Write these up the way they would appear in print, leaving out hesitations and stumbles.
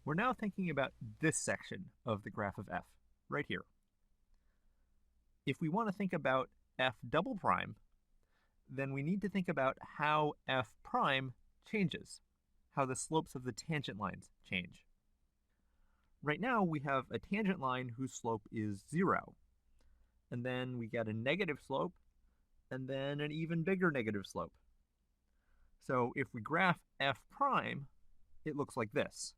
We're now thinking about this section of the graph of f, right here. If we want to think about f double prime, then we need to think about how f prime changes, how the slopes of the tangent lines change. Right now, we have a tangent line whose slope is 0. And then we get a negative slope, and then an even bigger negative slope. So if we graph f prime, it looks like this,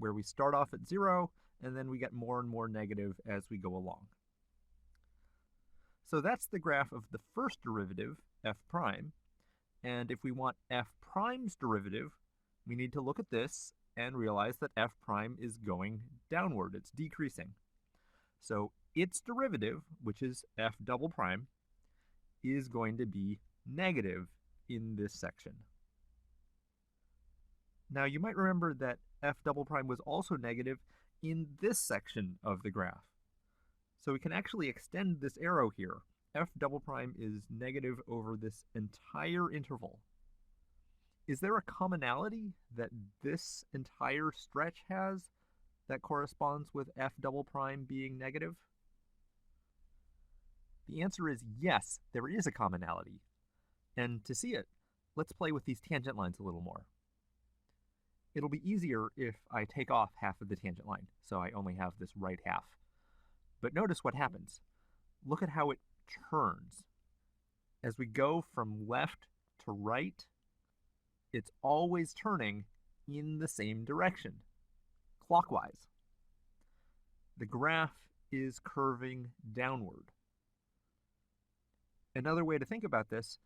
where we start off at 0, and then we get more and more negative as we go along. So that's the graph of the first derivative, f prime. And if we want f prime's derivative, we need to look at this and realize that f prime is going downward. It's decreasing. So its derivative, which is f double prime, is going to be negative in this section. Now you might remember that f double prime was also negative in this section of the graph. So we can actually extend this arrow here. F double prime is negative over this entire interval. Is there a commonality that this entire stretch has that corresponds with f double prime being negative? The answer is yes, there is a commonality. And to see it, let's play with these tangent lines a little more. It'll be easier if I take off half of the tangent line, so I only have this right half. But notice what happens. Look at how it turns. As we go from left to right, it's always turning in the same direction, clockwise. The graph is curving downward. Another way to think about this,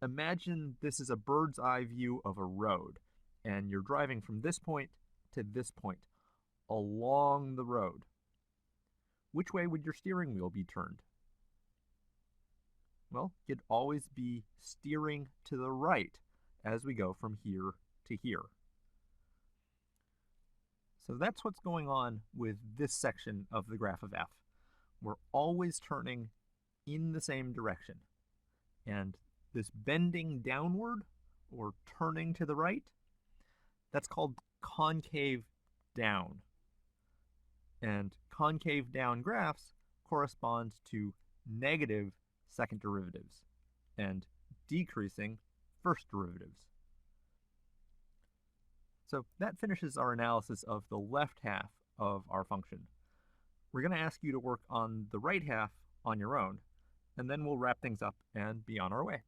imagine this is a bird's eye view of a road, and you're driving from this point to this point along the road. Which way would your steering wheel be turned? Well, you'd always be steering to the right as we go from here to here. So that's what's going on with this section of the graph of f. We're always turning in the same direction. And this bending downward, or turning to the right, that's called concave down. And concave down graphs correspond to negative second derivatives and decreasing first derivatives. So that finishes our analysis of the left half of our function. We're going to ask you to work on the right half on your own, and then we'll wrap things up and be on our way.